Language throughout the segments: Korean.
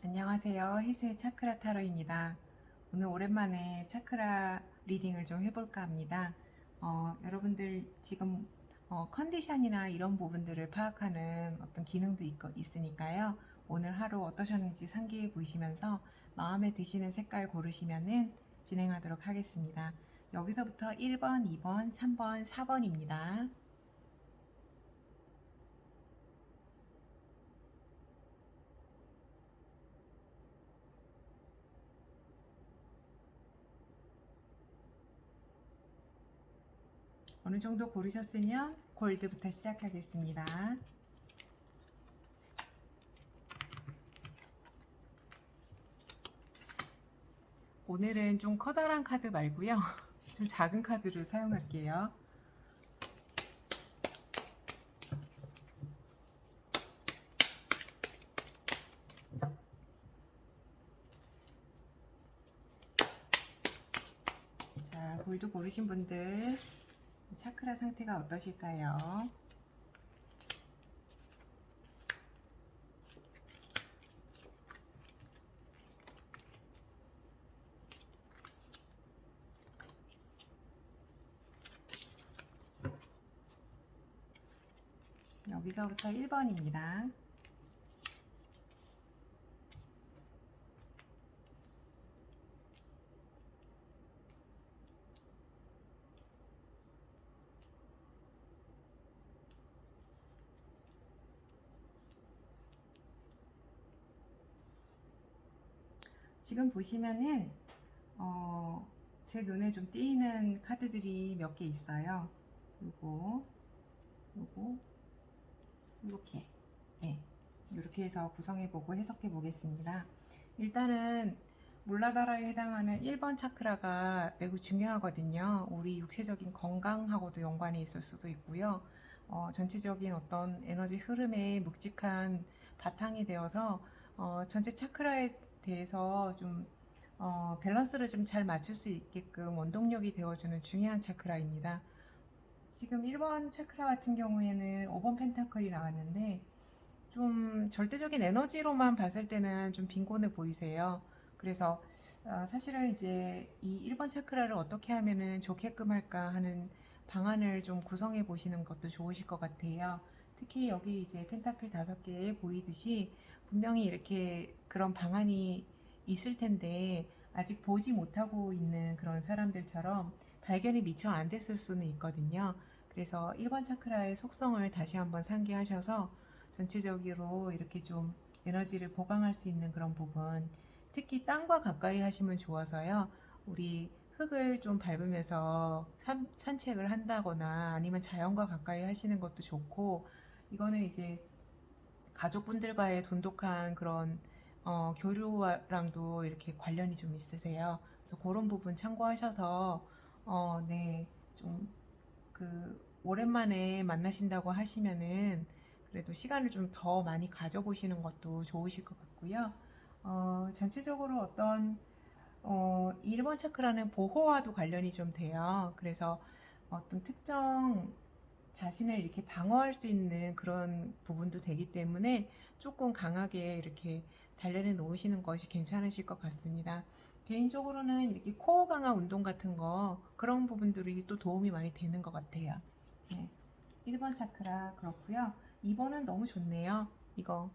안녕하세요. 희수의 차크라 타로입니다. 오늘 오랜만에 차크라 리딩을 좀 해볼까 합니다. 여러분들 지금 컨디션이나 이런 부분들을 파악하는 어떤 기능도 있으니까요. 오늘 하루 어떠셨는지 상기해 보시면서 마음에 드시는 색깔 고르시면은 진행하도록 하겠습니다. 여기서부터 1번, 2번, 3번, 4번입니다. 어느 정도 고르셨으면 골드부터 시작하겠습니다. 오늘은 좀 커다란 카드 말고요. 좀 작은 카드를 사용할게요. 자, 골드 고르신 분들 차크라 상태가 어떠실까요? 여기서부터 1번입니다. 지금 보시면은 제 눈에 좀 띄는 카드들이 몇 개 있어요. 요거, 요거, 이렇게. 네. 이렇게 해서 구성해보고 해석해 보겠습니다. 일단은 몰라다라에 해당하는 1번 차크라가 매우 중요하거든요. 우리 육체적인 건강하고도 연관이 있을 수도 있고요. 전체적인 어떤 에너지 흐름의 묵직한 바탕이 되어서 전체 차크라에 대해서 좀 밸런스를 좀 잘 맞출 수 있게끔 원동력이 되어주는 중요한 차크라입니다. 지금 1번 차크라 같은 경우에는 5번 펜타클이 나왔는데 좀 절대적인 에너지로만 봤을 때는 좀 빈곤해 보이세요. 그래서 사실은 이제 이 1번 차크라를 어떻게 하면은 좋게끔 할까 하는 방안을 좀 구성해 보시는 것도 좋으실 것 같아요. 특히 여기 이제 펜타클 5개 보이듯이 분명히 이렇게 그런 방안이 있을 텐데 아직 보지 못하고 있는 그런 사람들처럼 발견이 미처 안 됐을 수는 있거든요. 그래서 1번 차크라의 속성을 다시 한번 상기하셔서 전체적으로 이렇게 좀 에너지를 보강할 수 있는 그런 부분, 특히 땅과 가까이 하시면 좋아서요. 우리 흙을 좀 밟으면서 산책을 한다거나 아니면 자연과 가까이 하시는 것도 좋고, 이거는 이제 가족분들과의 돈독한 그런 교류랑도 이렇게 관련이 좀 있으세요. 그래서 그런 부분 참고하셔서 네, 좀 오랜만에 만나신다고 하시면은 그래도 시간을 좀 더 많이 가져보시는 것도 좋으실 것 같고요. 전체적으로 어떤 1번 차크라는 보호와도 관련이 좀 돼요. 그래서 어떤 특정 자신을 이렇게 방어할 수 있는 그런 부분도 되기 때문에 조금 강하게 이렇게 단련해 놓으시는 것이 괜찮으실 것 같습니다. 개인적으로는 이렇게 코어 강화 운동 같은 거 그런 부분들이 또 도움이 많이 되는 것 같아요. 네. 1번 차크라 그렇고요. 2번은 너무 좋네요. 이거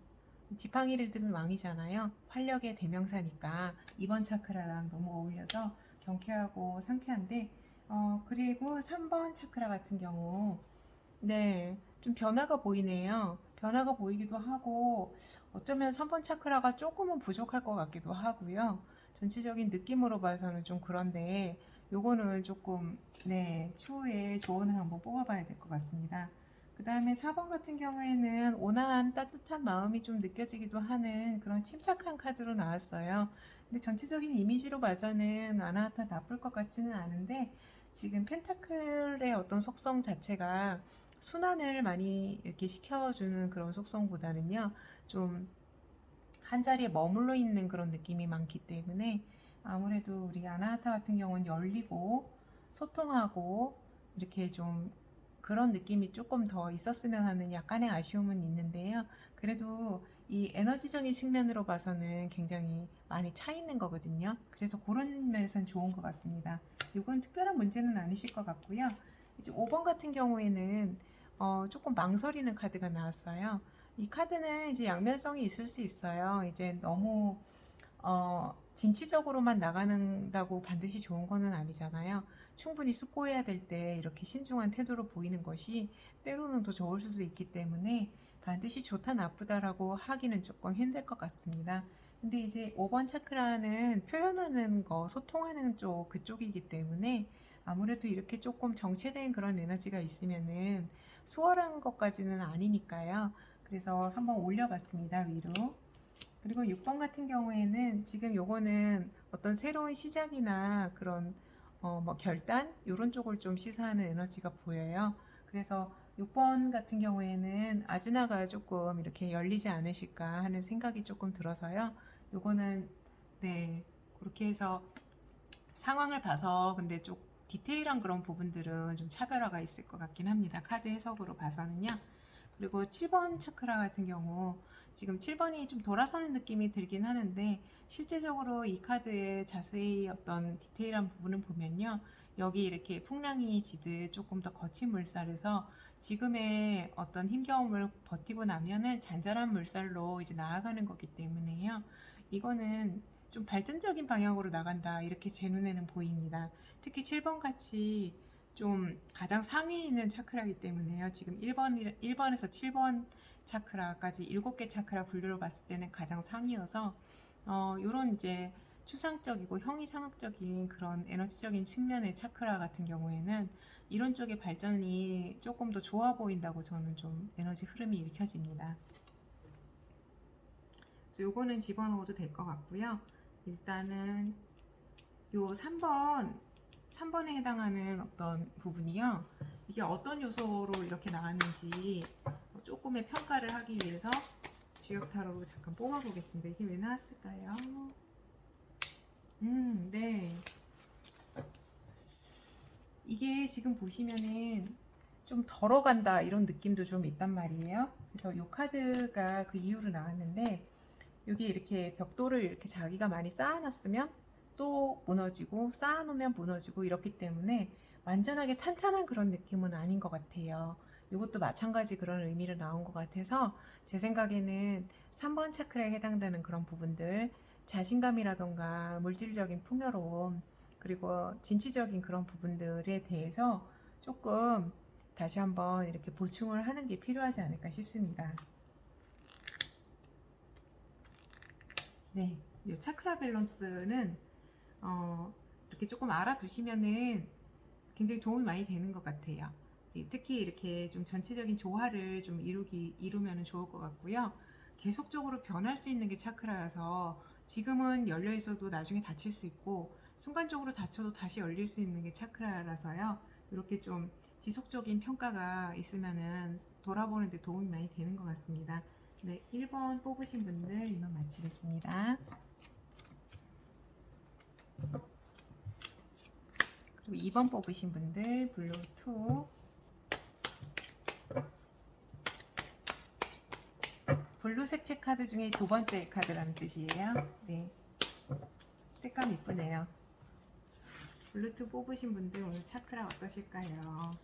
지팡이를 든 왕이잖아요. 활력의 대명사니까 2번 차크라랑 너무 어울려서 경쾌하고 상쾌한데 그리고 3번 차크라 같은 경우 네, 좀 변화가 보이네요. 변화가 보이기도 하고, 어쩌면 3번 차크라가 조금은 부족할 것 같기도 하고요. 전체적인 느낌으로 봐서는 좀 그런데, 요거는 조금, 네, 추후에 조언을 한번 뽑아봐야 될 것 같습니다. 그 다음에 4번 같은 경우에는 온화한 따뜻한 마음이 좀 느껴지기도 하는 그런 침착한 카드로 나왔어요. 근데 전체적인 이미지로 봐서는 아나타 나쁠 것 같지는 않은데, 지금 펜타클의 어떤 속성 자체가 순환을 많이 이렇게 시켜주는 그런 속성보다는요, 좀 한 자리에 머물러 있는 그런 느낌이 많기 때문에 아무래도 우리 아나하타 같은 경우는 열리고 소통하고 이렇게 좀 그런 느낌이 조금 더 있었으면 하는 약간의 아쉬움은 있는데요. 그래도 이 에너지적인 측면으로 봐서는 굉장히 많이 차 있는 거거든요. 그래서 그런 면에서는 좋은 것 같습니다. 이건 특별한 문제는 아니실 것 같고요. 이제 5번 같은 경우에는 조금 망설이는 카드가 나왔어요. 이 카드는 이제 양면성이 있을 수 있어요. 이제 너무 진취적으로만 나가는다고 반드시 좋은 거는 아니잖아요. 충분히 숙고해야 될 때 이렇게 신중한 태도로 보이는 것이 때로는 더 좋을 수도 있기 때문에 반드시 좋다 나쁘다라고 하기는 조금 힘들 것 같습니다. 근데 이제 5번 차크라는 표현하는 거, 소통하는 쪽 그쪽이기 때문에 아무래도 이렇게 조금 정체된 그런 에너지가 있으면은 수월한 것까지는 아니니까요. 그래서 한번 올려봤습니다, 위로. 그리고 6번 같은 경우에는 지금 요거는 어떤 새로운 시작이나 그런 뭐 결단 이런 쪽을 좀 시사하는 에너지가 보여요. 그래서 6번 같은 경우에는 아즈나가 조금 이렇게 열리지 않으실까 하는 생각이 조금 들어서요. 요거는 네 그렇게 해서 상황을 봐서 근데 좀 디테일한 그런 부분들은 좀 차별화가 있을 것 같긴 합니다. 카드 해석으로 봐서는요. 그리고 7번 차크라 같은 경우 지금 7번이 좀 돌아서는 느낌이 들긴 하는데 실제적으로 이 카드의 자세히 어떤 디테일한 부분을 보면요. 여기 이렇게 풍랑이 지듯 조금 더 거친 물살에서 지금의 어떤 힘겨움을 버티고 나면은 잔잔한 물살로 이제 나아가는 거기 때문에요. 이거는 좀 발전적인 방향으로 나간다 이렇게 제 눈에는 보입니다. 특히 7번 같이 좀 가장 상위에 있는 차크라이기 때문에요. 지금 1번에서 7번 차크라까지 7개 차크라 분류로 봤을 때는 가장 상위여서 요런 이제 추상적이고 형이상학적인 그런 에너지적인 측면의 차크라 같은 경우에는 이런 쪽의 발전이 조금 더 좋아 보인다고 저는 좀 에너지 흐름이 읽혀집니다. 요거는 집어넣어도 될 것 같고요. 일단은 요 3번에 해당하는 어떤 부분이요. 이게 어떤 요소로 이렇게 나왔는지 조금의 평가를 하기 위해서 주역 타로로 잠깐 뽑아보겠습니다. 이게 왜 나왔을까요? 네. 이게 지금 보시면은 좀 덜어간다 이런 느낌도 좀 있단 말이에요. 그래서 이 카드가 그 이후로 나왔는데 여기 이렇게 벽돌을 이렇게 자기가 많이 쌓아놨으면 또 무너지고 쌓아놓으면 무너지고 이렇기 때문에 완전하게 탄탄한 그런 느낌은 아닌 것 같아요. 이것도 마찬가지 그런 의미로 나온 것 같아서 제 생각에는 3번 차크라에 해당되는 그런 부분들 자신감이라던가 물질적인 풍요로움 그리고 진취적인 그런 부분들에 대해서 조금 다시 한번 이렇게 보충을 하는 게 필요하지 않을까 싶습니다. 네, 이 차크라 밸런스는 이렇게 조금 알아두시면은 굉장히 도움이 많이 되는 것 같아요. 특히 이렇게 좀 전체적인 조화를 좀 이루면 좋을 것 같고요. 계속적으로 변할 수 있는 게 차크라여서 지금은 열려 있어도 나중에 닫힐 수 있고 순간적으로 닫혀도 다시 열릴 수 있는 게 차크라라서요. 이렇게 좀 지속적인 평가가 있으면은 돌아보는 데 도움이 많이 되는 것 같습니다. 네, 1번 뽑으신 분들 이만 마치겠습니다. 그리고 2번 뽑으신 분들 블루 2 블루 색채 카드 중에 두 번째 카드라는 뜻이에요. 네, 색감 이쁘네요. 블루 2 뽑으신 분들 오늘 차크라 어떠실까요?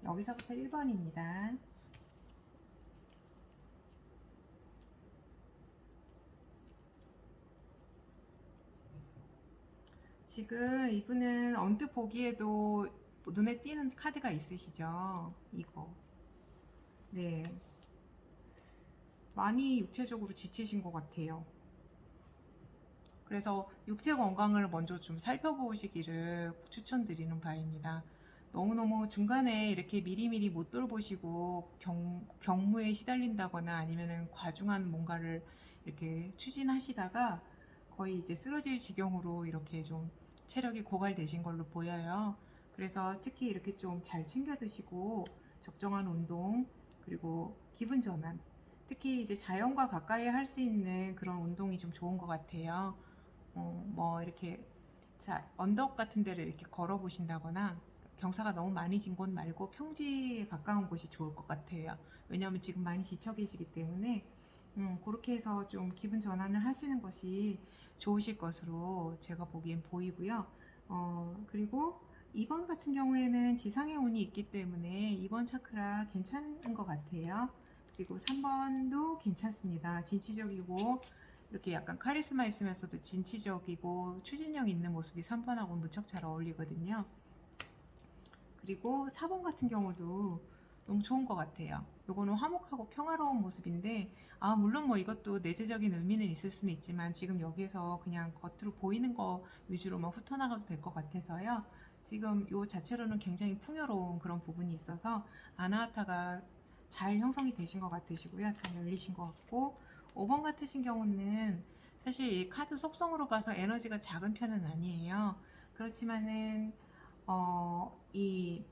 여기서부터 1번입니다. 지금 이분은 언뜻 보기에도 눈에 띄는 카드가 있으시죠? 이거. 네. 많이 육체적으로 지치신 것 같아요. 그래서 육체 건강을 먼저 좀 살펴보시기를 추천드리는 바입니다. 너무너무 중간에 이렇게 미리미리 못 돌보시고 경무에 시달린다거나 아니면은 과중한 뭔가를 이렇게 추진하시다가 거의 이제 쓰러질 지경으로 이렇게 좀 체력이 고갈되신 걸로 보여요. 그래서 특히 이렇게 좀 잘 챙겨 드시고 적정한 운동 그리고 기분 전환 특히 이제 자연과 가까이 할 수 있는 그런 운동이 좀 좋은 것 같아요. 뭐 이렇게 자, 언덕 같은 데를 이렇게 걸어 보신다거나 경사가 너무 많이 진 곳 말고 평지에 가까운 곳이 좋을 것 같아요. 왜냐하면 지금 많이 지쳐 계시기 때문에 그렇게 해서 좀 기분 전환을 하시는 것이 좋으실 것으로 제가 보기엔 보이고요. 그리고 2번 같은 경우에는 지상의 운이 있기 때문에 2번 차크라 괜찮은 것 같아요. 그리고 3번도 괜찮습니다. 진취적이고 이렇게 약간 카리스마 있으면서도 진취적이고 추진력 있는 모습이 3번하고 무척 잘 어울리거든요. 그리고 4번 같은 경우도 너무 좋은 것 같아요. 요거는 화목하고 평화로운 모습인데, 물론 뭐 이것도 내재적인 의미는 있을 수는 있지만, 지금 여기에서 그냥 겉으로 보이는 거 위주로만 훑어나가도 될 것 같아서요. 지금 요 자체로는 굉장히 풍요로운 그런 부분이 있어서, 아나하타가 잘 형성이 되신 것 같으시고요. 잘 열리신 것 같고, 5번 같으신 경우는 사실 이 카드 속성으로 봐서 에너지가 작은 편은 아니에요. 그렇지만은 이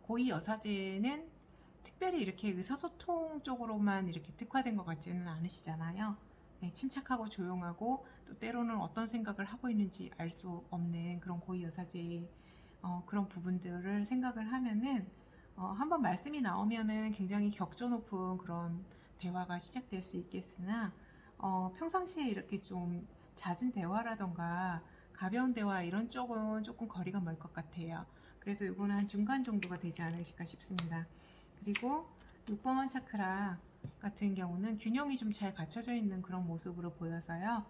고위 여사제는 특별히 이렇게 의사소통 쪽으로만 이렇게 특화된 것 같지는 않으시잖아요. 네, 침착하고 조용하고 또 때로는 어떤 생각을 하고 있는지 알 수 없는 그런 고위 여사제의 그런 부분들을 생각을 하면은 한번 말씀이 나오면은 굉장히 격조 높은 그런 대화가 시작될 수 있겠으나 평상시에 이렇게 좀 잦은 대화라던가 가벼운 대화 이런 쪽은 조금 거리가 멀 것 같아요. 그래서 이거는 한 중간 정도가 되지 않으실까 싶습니다. 그리고 6번 차크라 같은 경우는 균형이 좀 잘 갖춰져 있는 그런 모습으로 보여서요.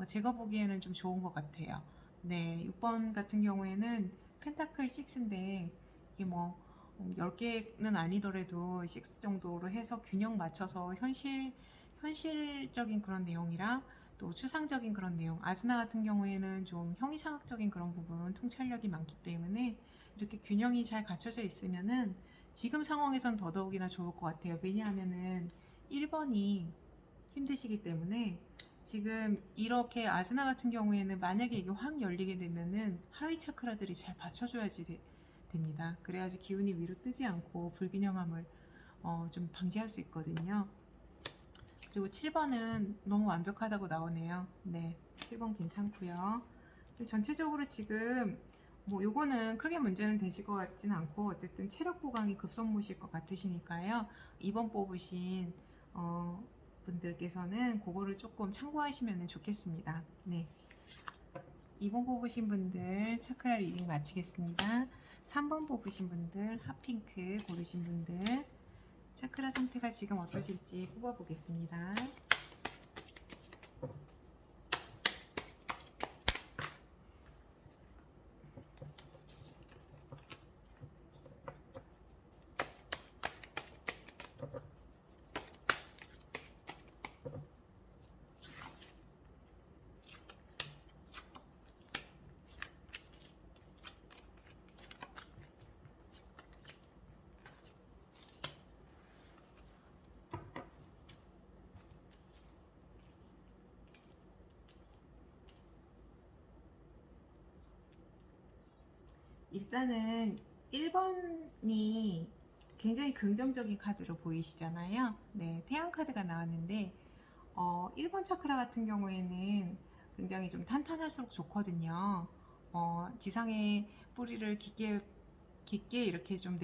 제가 보기에는 좀 좋은 것 같아요. 네, 6번 같은 경우에는 펜타클 6인데 이게 뭐 10개는 아니더라도 6 정도로 해서 균형 맞춰서 현실적인 그런 내용이랑 또 추상적인 그런 내용, 아즈나 같은 경우에는 좀 형이상학적인 그런 부분 통찰력이 많기 때문에 이렇게 균형이 잘 갖춰져 있으면은 지금 상황에선 더더욱이나 좋을 것 같아요. 왜냐하면은 1번이 힘드시기 때문에 지금 이렇게 아즈나 같은 경우에는 만약에 이게 확 열리게 되면은 하위 차크라들이 잘 받쳐줘야지 됩니다. 그래야지 기운이 위로 뜨지 않고 불균형함을 좀 방지할 수 있거든요. 그리고 7번은 너무 완벽하다고 나오네요. 네, 7번 괜찮고요. 전체적으로 지금 뭐 요거는 크게 문제는 되실 것 같진 않고 어쨌든 체력 보강이 급선무실 것 같으시니까요. 2번 뽑으신 분들께서는 그거를 조금 참고하시면 좋겠습니다. 네. 2번 뽑으신 분들 차크라 리딩 마치겠습니다. 3번 뽑으신 분들 핫핑크 고르신 분들 차크라 상태가 지금 어떠실지 뽑아보겠습니다. 일단은 1번이 굉장히 긍정적인 카드로 보이시잖아요. 네, 태양 카드가 나왔는데 1번 차크라 같은 경우에는 굉장히 좀 탄탄할수록 좋거든요. 지상의 뿌리를 깊게 이렇게 좀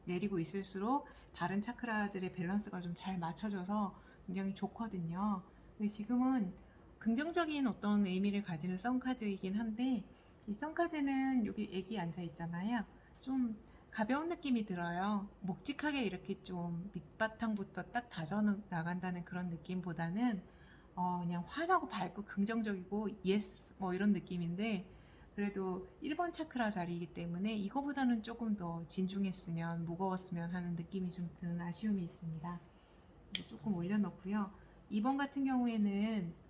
내리고 있을수록 다른 차크라들의 밸런스가 좀 잘 맞춰져서 굉장히 좋거든요. 근데 지금은 긍정적인 어떤 의미를 가지는 썬카드이긴 한데 이 썬카드는 여기 애기 앉아 있잖아요. 좀 가벼운 느낌이 들어요. 묵직하게 이렇게 좀 밑바탕부터 딱 다져 나간다는 그런 느낌보다는 그냥 환하고 밝고 긍정적이고 예스 뭐 이런 느낌인데 그래도 1번 차크라 자리이기 때문에 이거보다는 조금 더 진중했으면 무거웠으면 하는 느낌이 좀 드는 아쉬움이 있습니다. 조금 올려놓고요. 2번 같은 경우에는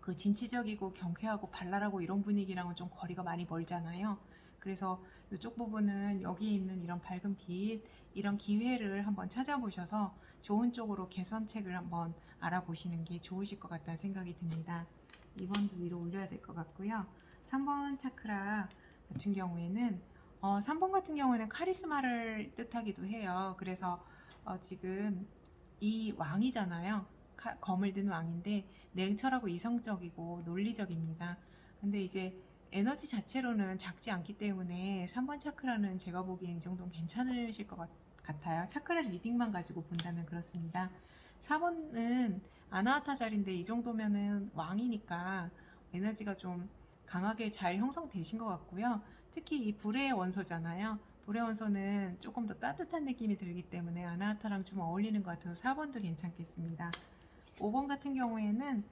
그 진취적이고 경쾌하고 발랄하고 이런 분위기랑은 좀 거리가 많이 멀잖아요. 그래서 이쪽 부분은 여기 있는 이런 밝은 빛, 이런 기회를 한번 찾아보셔서 좋은 쪽으로 개선책을 한번 알아보시는 게 좋으실 것 같다는 생각이 듭니다. 2번도 위로 올려야 될 것 같고요. 3번 차크라 같은 경우에는 3번 같은 경우에는 카리스마를 뜻하기도 해요. 그래서 지금 이 왕이잖아요. 검을 든 왕인데 냉철하고 이성적이고 논리적입니다. 근데 이제 에너지 자체로는 작지 않기 때문에 3번 차크라는 제가 보기엔 이 정도는 괜찮으실 것 같아요. 차크라 리딩만 가지고 본다면 그렇습니다. 4번은 아나하타 자리인데 이 정도면은 왕이니까 에너지가 좀 강하게 잘 형성되신 것 같고요. 특히 이 불의 원소잖아요. 불의 원소는 조금 더 따뜻한 느낌이 들기 때문에 아나하타랑 좀 어울리는 것 같아서 4번도 괜찮겠습니다. 5번 같은 경우에는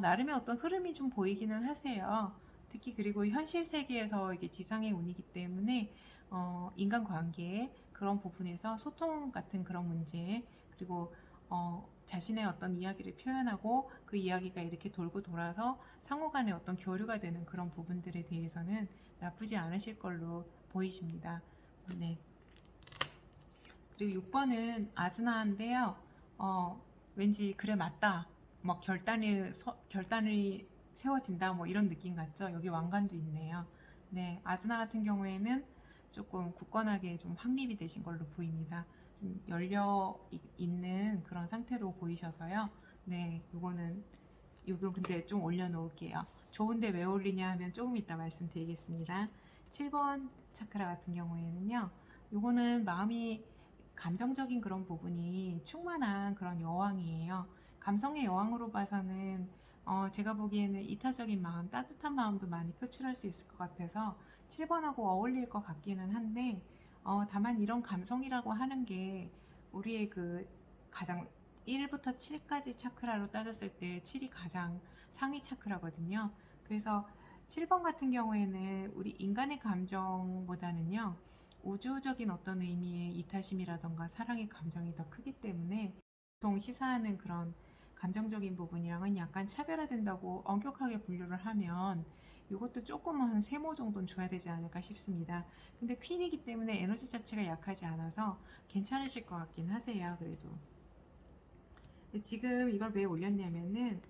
나름의 어떤 흐름이 좀 보이기는 하세요. 특히 그리고 현실 세계에서 이게 지상의 운이기 때문에 인간관계 그런 부분에서 소통 같은 그런 문제 그리고 자신의 어떤 이야기를 표현하고 그 이야기가 이렇게 돌고 돌아서 상호간의 어떤 교류가 되는 그런 부분들에 대해서는 나쁘지 않으실 걸로 보이십니다. 네. 그리고 6번은 아즈나인데요. 왠지 그래 맞다. 막 결단이 세워진다. 뭐 이런 느낌 같죠? 여기 왕관도 있네요. 네, 아즈나 같은 경우에는 조금 굳건하게 좀 확립이 되신 걸로 보입니다. 좀 열려 있는 그런 상태로 보이셔서요. 네, 요거 근데 좀 올려놓을게요. 좋은데 왜 올리냐 하면 조금 이따 말씀드리겠습니다. 7번 차크라 같은 경우에는요. 요거는 마음이 감정적인 그런 부분이 충만한 그런 여왕이에요. 감성의 여왕으로 봐서는 제가 보기에는 이타적인 마음, 따뜻한 마음도 많이 표출할 수 있을 것 같아서 7번하고 어울릴 것 같기는 한데 다만 이런 감성이라고 하는 게 우리의 그 가장 1부터 7까지 차크라로 따졌을 때 7이 가장 상위 차크라거든요. 그래서 7번 같은 경우에는 우리 인간의 감정보다는요. 우주적인 어떤 의미의 이타심이라던가 사랑의 감정이 더 크기 때문에 보통 시사하는 그런 감정적인 부분이랑은 약간 차별화된다고 엄격하게 분류를 하면 이것도 조금은 한 세모 정도는 줘야 되지 않을까 싶습니다. 근데 퀸이기 때문에 에너지 자체가 약하지 않아서 괜찮으실 것 같긴 하세요. 그래도 지금 이걸 왜 올렸냐면은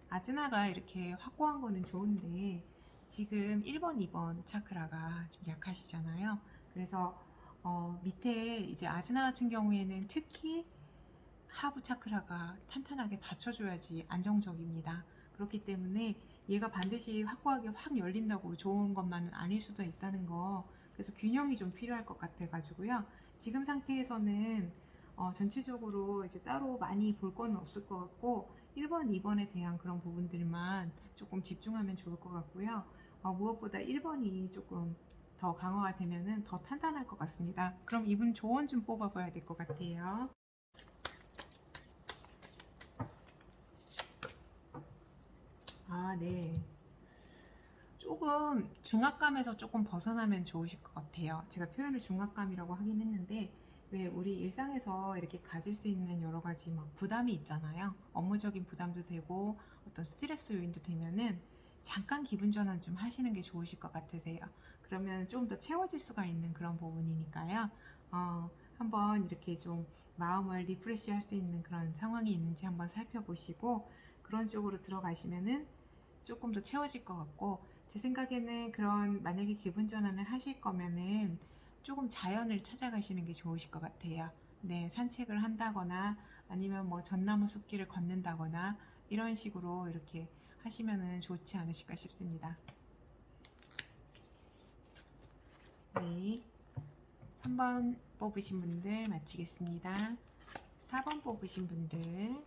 아즈나가 이렇게 확고한 거는 좋은데 지금 1번, 2번 차크라가 좀 약하시잖아요. 그래서 밑에 이제 아즈나 같은 경우에는 특히 하부 차크라가 탄탄하게 받쳐줘야지 안정적입니다. 그렇기 때문에 얘가 반드시 확고하게 확 열린다고 좋은 것만은 아닐 수도 있다는 거. 그래서 균형이 좀 필요할 것 같아가지고요. 지금 상태에서는 전체적으로 이제 따로 많이 볼 건 없을 것 같고 1번, 2번에 대한 그런 부분들만 조금 집중하면 좋을 것 같고요. 무엇보다 1번이 조금 더 강화가 되면은 더 탄탄할 것 같습니다. 그럼 이분 조언 좀 뽑아봐야 될 것 같아요. 네. 조금 중압감에서 조금 벗어나면 좋으실 것 같아요. 제가 표현을 중압감이라고 하긴 했는데 왜 우리 일상에서 이렇게 가질 수 있는 여러 가지 막 부담이 있잖아요. 업무적인 부담도 되고 어떤 스트레스 요인도 되면은 잠깐 기분 전환 좀 하시는 게 좋으실 것 같으세요. 그러면 좀 더 채워질 수가 있는 그런 부분이니까요. 한번 이렇게 좀 마음을 리프레시 할 수 있는 그런 상황이 있는지 한번 살펴보시고 그런 쪽으로 들어가시면은 조금 더 채워질 것 같고 제 생각에는 그런 만약에 기분 전환을 하실 거면은 조금 자연을 찾아가시는 게 좋으실 것 같아요. 네, 산책을 한다거나 아니면 뭐 전나무 숲길을 걷는다거나 이런 식으로 이렇게 하시면은 좋지 않으실까 싶습니다. 네, 3번 뽑으신 분들 마치겠습니다. 4번 뽑으신 분들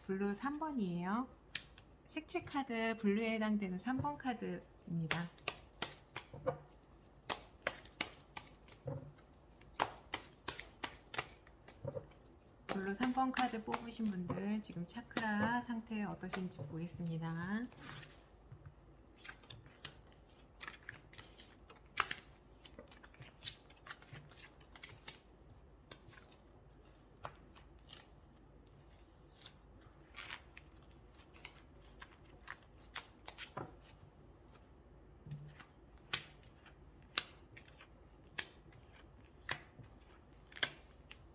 블루 3번이에요. 색채 카드 블루에 해당되는 3번 카드입니다. 블루 3번 카드 뽑으신 분들 지금 차크라 상태 어떠신지 보겠습니다.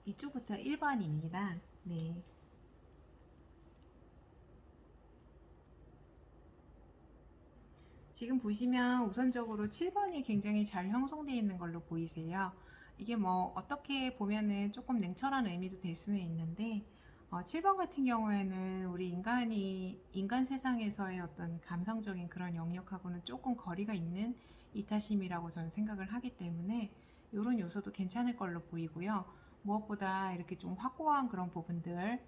이쪽부터 1번입니다. 네. 지금 보시면 우선적으로 7번이 굉장히 잘 형성되어 있는 걸로 보이세요. 이게 뭐 어떻게 보면은 조금 냉철한 의미도 될 수는 있는데 7번 같은 경우에는 우리 인간 세상에서의 어떤 감성적인 그런 영역하고는 조금 거리가 있는 이타심이라고 저는 생각을 하기 때문에 이런 요소도 괜찮을 걸로 보이고요. 무엇보다 이렇게 좀 확고한 그런 부분들,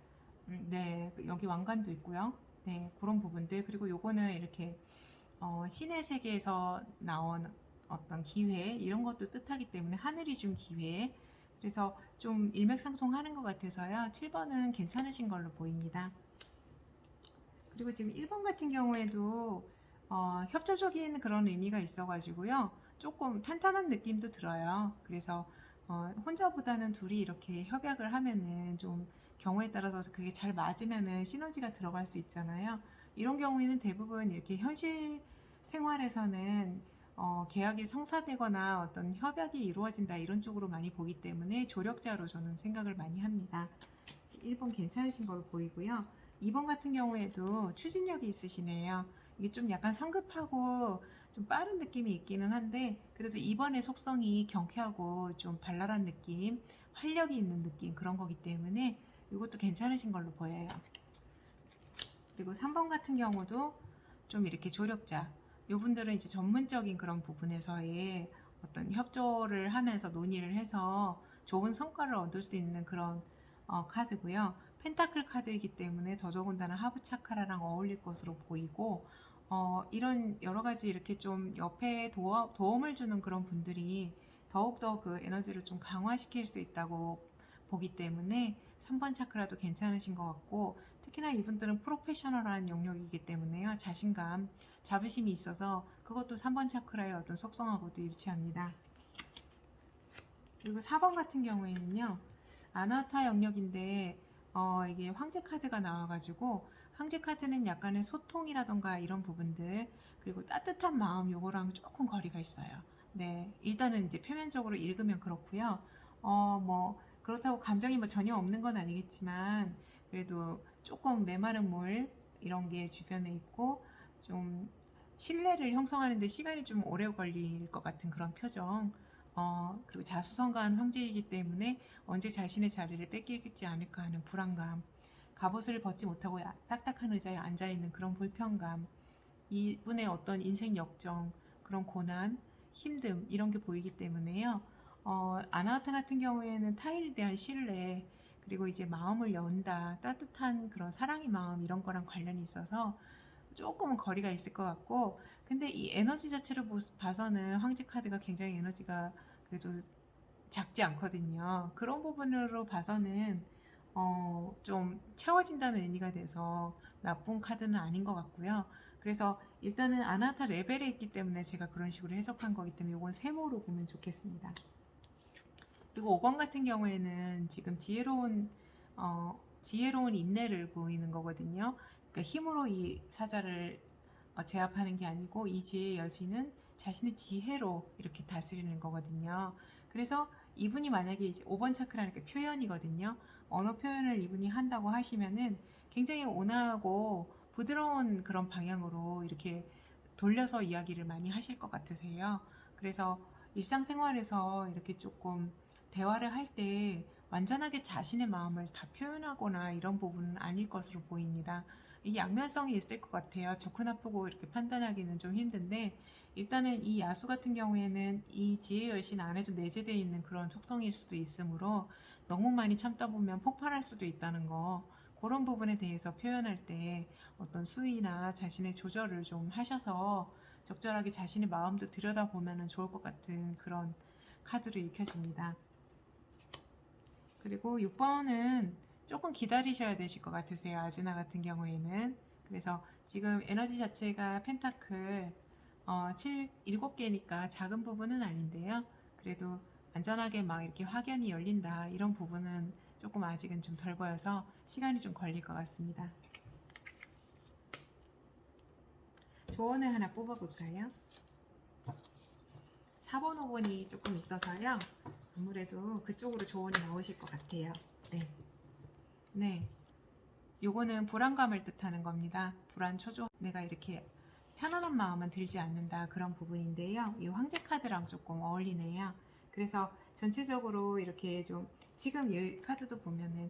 네, 여기 왕관도 있고요. 네, 그런 부분들. 그리고 요거는 이렇게 신의 세계에서 나온 어떤 기회 이런 것도 뜻하기 때문에 하늘이 준 기회, 그래서 좀 일맥상통하는 것 같아서요. 7번은 괜찮으신 걸로 보입니다. 그리고 지금 1번 같은 경우에도 협조적인 그런 의미가 있어가지고요. 조금 탄탄한 느낌도 들어요. 그래서 혼자보다는 둘이 이렇게 협약을 하면은 좀 경우에 따라서 그게 잘 맞으면은 시너지가 들어갈 수 있잖아요. 이런 경우에는 대부분 이렇게 현실 생활에서는 계약이 성사되거나 어떤 협약이 이루어진다 이런 쪽으로 많이 보기 때문에 조력자로 저는 생각을 많이 합니다. 1번 괜찮으신 걸로 보이고요. 2번 같은 경우에도 추진력이 있으시네요. 이게 좀 약간 성급하고 좀 빠른 느낌이 있기는 한데 그래도 2번의 속성이 경쾌하고 좀 발랄한 느낌, 활력이 있는 느낌 그런 거기 때문에 이것도 괜찮으신 걸로 보여요. 그리고 3번 같은 경우도 좀 이렇게 조력자, 요분들은 이제 전문적인 그런 부분에서의 어떤 협조를 하면서 논의를 해서 좋은 성과를 얻을 수 있는 그런 카드고요. 펜타클 카드이기 때문에 더더군다나 하부 차크라랑 어울릴 것으로 보이고 이런 여러 가지 이렇게 좀 옆에 도움을 주는 그런 분들이 더욱더 그 에너지를 좀 강화시킬 수 있다고 보기 때문에 3번 차크라도 괜찮으신 것 같고 특히나 이분들은 프로페셔널한 영역이기 때문에요. 자신감, 자부심이 있어서 그것도 3번 차크라의 어떤 속성하고도 일치합니다. 그리고 4번 같은 경우에는요. 아나타 영역인데 이게 황제 카드가 나와가지고 황제 카드는 약간의 소통이라던가 이런 부분들 그리고 따뜻한 마음 요거랑 조금 거리가 있어요. 네, 일단은 이제 표면적으로 읽으면 그렇고요. 뭐 그렇다고 감정이 뭐 전혀 없는 건 아니겠지만 그래도 조금 메마른 물 이런 게 주변에 있고 좀 신뢰를 형성하는데 시간이 좀 오래 걸릴 것 같은 그런 표정. 그리고 자수성가한 황제이기 때문에 언제 자신의 자리를 뺏기지 않을까 하는 불안감, 갑옷을 벗지 못하고 딱딱한 의자에 앉아있는 그런 불편감, 이분의 어떤 인생 역정, 그런 고난, 힘듦 이런 게 보이기 때문에요. 아나우타 같은 경우에는 타인에 대한 신뢰, 그리고 이제 마음을 연다, 따뜻한 그런 사랑의 마음 이런 거랑 관련이 있어서 조금은 거리가 있을 것 같고, 근데 이 에너지 자체를 봐서는 황제 카드가 굉장히 에너지가 그래도 작지 않거든요. 그런 부분으로 봐서는 좀 채워진다는 의미가 돼서 나쁜 카드는 아닌 것 같고요. 그래서 일단은 아나타 레벨에 있기 때문에 제가 그런 식으로 해석한 거기 때문에 이건 세모로 보면 좋겠습니다. 그리고 5번 같은 경우에는 지금 지혜로운 인내를 보이는 거거든요. 그러니까 힘으로 이 사자를 제압하는 게 아니고 이 지혜의 여신은 자신의 지혜로 이렇게 다스리는 거거든요. 그래서 이분이 만약에 이제 5번 차크라는 게 표현이거든요. 언어 표현을 이분이 한다고 하시면은 굉장히 온화하고 부드러운 그런 방향으로 이렇게 돌려서 이야기를 많이 하실 것 같으세요. 그래서 일상생활에서 이렇게 조금 대화를 할 때 완전하게 자신의 마음을 다 표현하거나 이런 부분은 아닐 것으로 보입니다. 이 양면성이 있을 것 같아요. 좋고 나쁘고 이렇게 판단하기는 좀 힘든데 일단은 이 야수 같은 경우에는 이 지혜 여신 안에도 내재되어 있는 그런 속성일 수도 있으므로 너무 많이 참다 보면 폭발할 수도 있다는 거 그런 부분에 대해서 표현할 때 어떤 수위나 자신의 조절을 좀 하셔서 적절하게 자신의 마음도 들여다보면 좋을 것 같은 그런 카드로 읽혀집니다. 그리고 6번은 조금 기다리셔야 되실 것 같으세요. 아즈나 같은 경우에는. 그래서 지금 에너지 자체가 펜타클 7개니까 작은 부분은 아닌데요. 그래도 안전하게 막 이렇게 확연히 열린다 이런 부분은 조금 아직은 좀 덜 보여서 시간이 좀 걸릴 것 같습니다. 조언을 하나 뽑아볼까요? 4번, 5번이 조금 있어서요. 아무래도 그쪽으로 조언이 나오실 것 같아요. 네. 네. 요거는 불안감을 뜻하는 겁니다. 불안, 초조, 내가 이렇게 편안한 마음은 들지 않는다 그런 부분인데요. 이 황제 카드랑 조금 어울리네요. 그래서 전체적으로 이렇게 좀 지금 이 카드도 보면은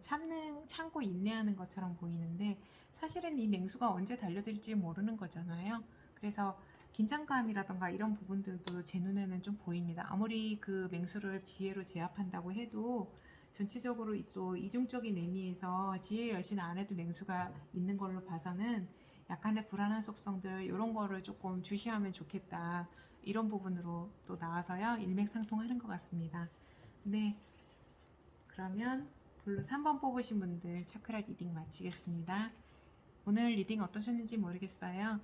참고 인내하는 것처럼 보이는데 사실은 이 맹수가 언제 달려들지 모르는 거잖아요. 그래서 긴장감이라던가 이런 부분들도 제 눈에는 좀 보입니다. 아무리 그 맹수를 지혜로 제압한다고 해도 전체적으로 또 이중적인 의미에서 지혜의 여신 안에도 맹수가 있는 걸로 봐서는 약간의 불안한 속성들 이런 거를 조금 주시하면 좋겠다. 이런 부분으로 또 나와서요. 일맥상통하는 것 같습니다. 네, 그러면 블루 3번 뽑으신 분들 차크라 리딩 마치겠습니다. 오늘 리딩 어떠셨는지 모르겠어요.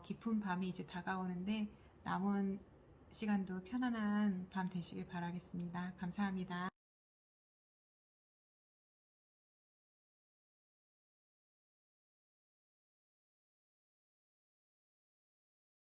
깊은 밤이 이제 다가오는데 남은 시간도 편안한 밤 되시길 바라겠습니다. 감사합니다.